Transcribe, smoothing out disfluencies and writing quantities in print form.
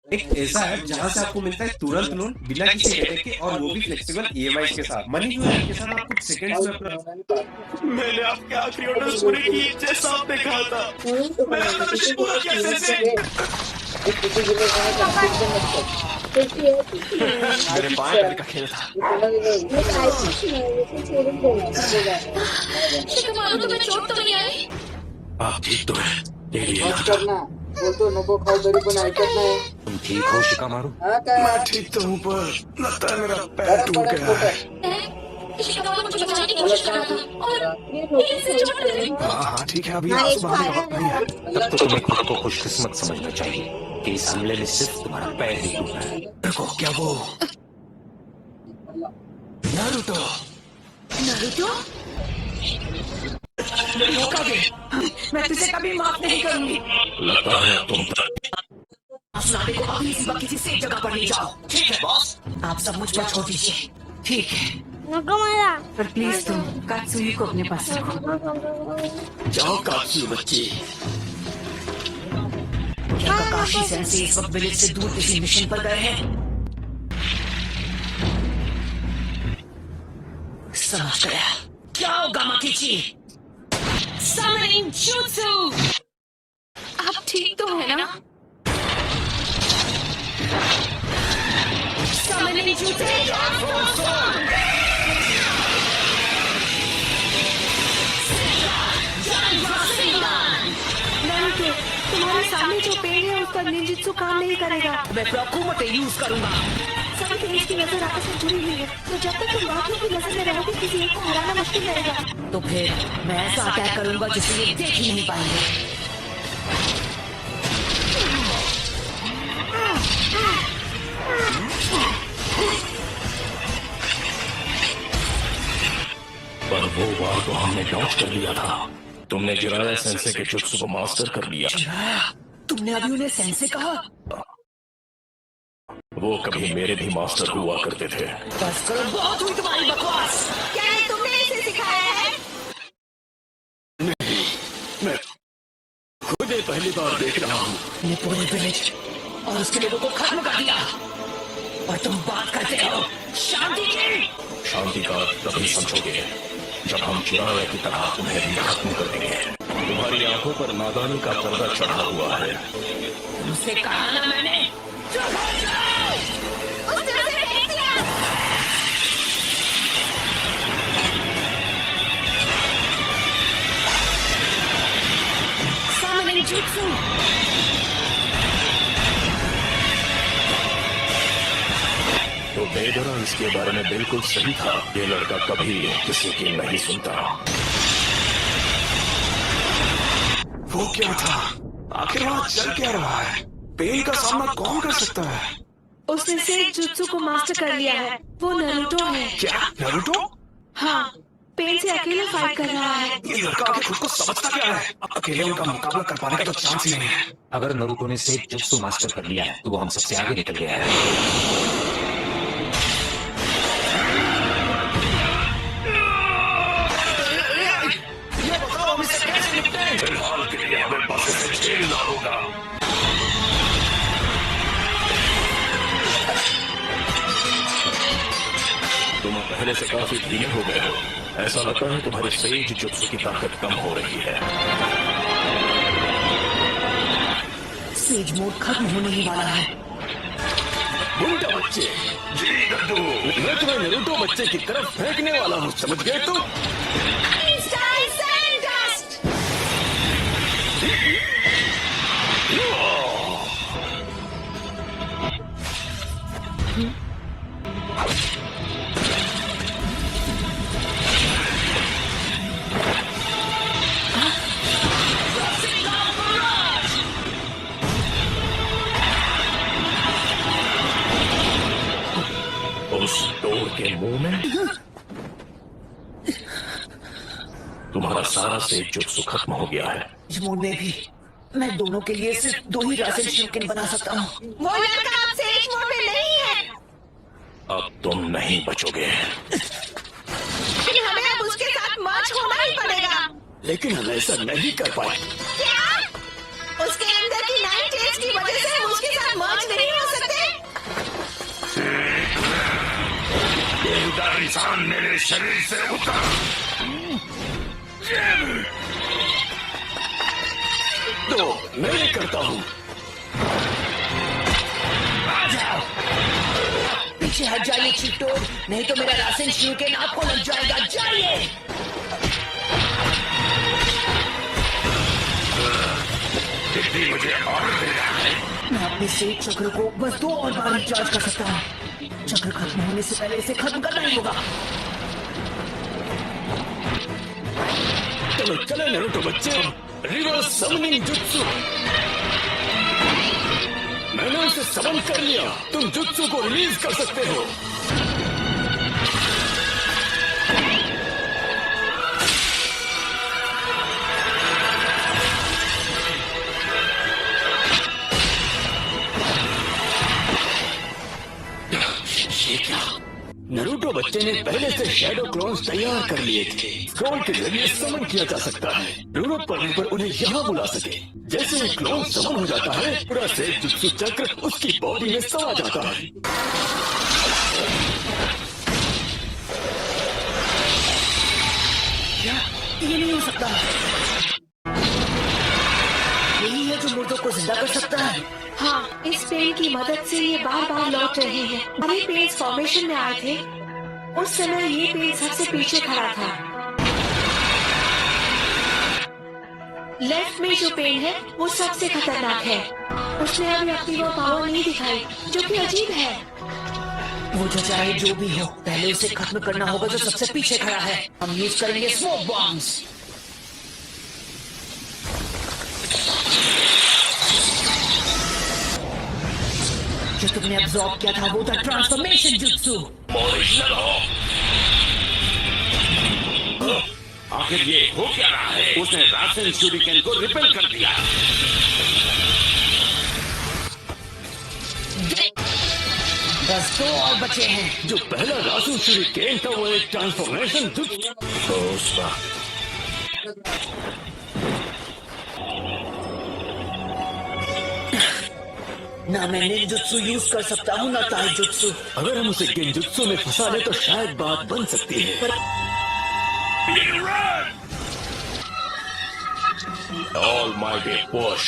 एक ऐसा ऐप जहां से आपको मिलता है तुरंत लोन बिना किसी हेडेक के और वो भी फ्लेक्सिबल ईएमआई के साथ। मनी जो ऐप के साथ आप कुछ सेकंड्स में अपना मैंने आपके आखिरी ऑर्डर्स पूरे किए जैसा आपने कहा था। मैं आपका मिशन पूरा किया सैनसे। मेरे बाएं पैर का खेल था। शिकमारू तुम्हें चोट तो नहीं आई? आप ठीक तो है? बोलतो नको खाऊ तरी पण ऐकत नाही. तुम ठीक हो शिकामारू? हा काय मैं ठीक तो हूँ पर लगता है मेरा पैर टूट गया है। शिकमारू मुझे बचाने की कोशिश कर रहा था और इससे चोट लगी। हाँ ठीक है, अभी आंसू बहाने का वक्त नहीं है। तब तो तुम्हें खुद को खुशकिस्मत समझना चाहिए कि इस हमले में सिर्फ तुम्हारा पैर ही टूटा है। देखो क्या वो नारुतो नारुतो? मैं तुझे कभी माफ नहीं करूंगी। लगता है तुम असलाबे को अपनी इसी वक्त किसी सेफ जगह पर ले जाओ। ठीक है बॉस। आप सब मुझ पर छोड़ दीजिए। ठीक है, नको मला. पर प्लीज तुम कात्सुई को अपने पास रखो। जाओ कात्सु बच्ची। क्या काकाशी सेंसे इस वक्त विलेज से दूर किसी मिशन पर गए हैं? समझ गया। जाओ गामाकिची। Summoning Jutsu! आप ठीक तो है ना? Summoning Jutsu! नारुतो, तुम्हारे सामने जो पेड़ है उसका निंजुत्सु काम नहीं करेगा. मैं प्रकुमते यूज करूंगा। सभी तेज की नजर आपस में जुड़ी हुई है, तो जब तक तुम बाकियों की नजर में रहोगे किसी एक को हराना मुश्किल रहेगा. तो फिर मैं ऐसा अटैक करूंगा जिसे ये देख ही नहीं पाएंगे। पर वो बार तो हमने डॉच कर लिया था। तुमने जिराया सेंसे के जुत्सु को मास्टर कर लिया। तुमने अभी उन्हें सेंसे कहा? वो कभी मेरे भी मास्टर हुआ करते थे। बस करो, बहुत हुई तुम्हारी बकवास। क्या ये तुमने इसे सिखाया है? मैं खुद ही पहली बार देख रहा हूँ। ये पूरे विलेज और उसके लोगों को खत्म कर दिया और तुम बात करते हो शांति की। शांति का तभी समझोगे जब हम चिराया की तरह तुम्हें भी खत्म कर देंगे। तुम्हारी आंखों पर नादानी का पर्दा चढ़ा हुआ है। तुमसे कहा ना मैंने। उसने उसे फेंक दिया. Summoning Jutsu! तो बेदरा इसके बारे में बिल्कुल सही था। ये लड़का कभी किसी की नहीं सुनता। वो क्या था? आखिर वहाँ चल क्या रहा है? पेन का सामना कौन कर सकता है? उसने सेठ जुत्सु को मास्टर कर लिया है. वो नारुतो है. क्या नारुतो? हाँ, पेन से अकेले फाइट कर रहा है. ये लड़का आखिर खुद को समझता क्या है? अकेले उनका मुकाबला कर पाने का तो चांस ही नहीं है। अगर नारुतो ने सेठ जुत्सु मास्टर कर लिया है तो वो हम सबसे आगे निकल गया है। ये बताओ हम इसे कैसे निपटें? फिलहाल के लिए हमें बस इसे झेलना होगा। तुम पहले से काफी धीमे हो गए हो। ऐसा लगता है तुम्हारे सेज जुत्सु की ताकत कम हो रही है। सेज मोड खत्म होने ही वाला है। बुंडा बच्चे, जी दद्दू, मैं तुम्हें नारुतो बच्चे की तरफ फेंकने वाला हूँ, समझ गए तुम? उस डोर के मुंह में तुम्हारा सारा सेज जुत्सु खत्म हो गया है। इस मोड में भी मैं दोनों के लिए सिर्फ 2 ही राशन शिनकेन बना सकता हूँ। वो लड़का अब सेठ मोड में नहीं है. अब तुम नहीं बचोगे। हमें अब उसके साथ मर्ज होना ही पड़ेगा. लेकिन हम ऐसा नहीं कर पाए। क्या? उसके अंदर की 9 टेल्स की वजह से हम उसके जान मेरे शरीर से उतर। तो मैं ये करता हूँ। आ जाओ, पीछे हट जाइए चीटो, नहीं तो मेरा राशन शूरिकेन आपको लग जाएगा। जाइए। दिल्ली मुझे ऑर्डर दे रहा है। मैं अपने शेष चक्र को बस 2 और बार रिचार्ज कर सकता हूँ। चक्र खत्म होने से पहले इसे खत्म करना ही होगा। चलो चलो नारुतो बच्चे, रिवर्स समनिंग जुत्सु। मैंने उसे समन कर लिया, तुम जुत्सु को रिलीज कर सकते हो। ये क्या? नारुतो बच्चे ने पहले से शैडो क्लोन्स तैयार कर लिए थे। स्क्रॉल के जरिए समन किया जा सकता है, जरूरत पड़ने पर उन्हें यहाँ बुला सके। जैसे ही क्लोन समन हो जाता है, पूरा सेठ जुत्सु चक्र उसकी बॉडी में समा जाता है। क्या? ये नहीं हो सकता। यही है जो मुर्दों को जिंदा कर सकता है। हाँ, इस पेड़ की मदद से ये बार बार लौट रहे हैं। ये पेड़ फॉर्मेशन में आए थे, उस समय ये पेड़ सबसे पीछे खड़ा था। लेफ्ट में जो पेड़ है वो सबसे खतरनाक है। उसने अभी अपनी वो पावर नहीं दिखाई, जो कि अजीब है। वो जो चाहे जो भी हो, पहले उसे खत्म करना होगा जो सबसे पीछे खड़ा है। हम यूज करेंगे स्मोक बॉम्ब्स। जो तुमने अब्सॉर्ब किया था वो था ट्रांसफॉर्मेशन जुत्सु। ओरिजिनल हो। आखिर ये हो क्या रहा है? उसने राशन शूरिकेन को रिपेल कर दिया। बस 2 और बचे हैं। जो पहला राशन शूरिकेन था वो एक ट्रांसफॉर्मेशन जुत्सु। तो उसका ना मैं निंजुत्सु यूज कर सकता हूँ ना ताइजुत्सु। अगर हम उसे गेंजुत्सु में फंसा ले तो शायद बात बन सकती है। Almighty push.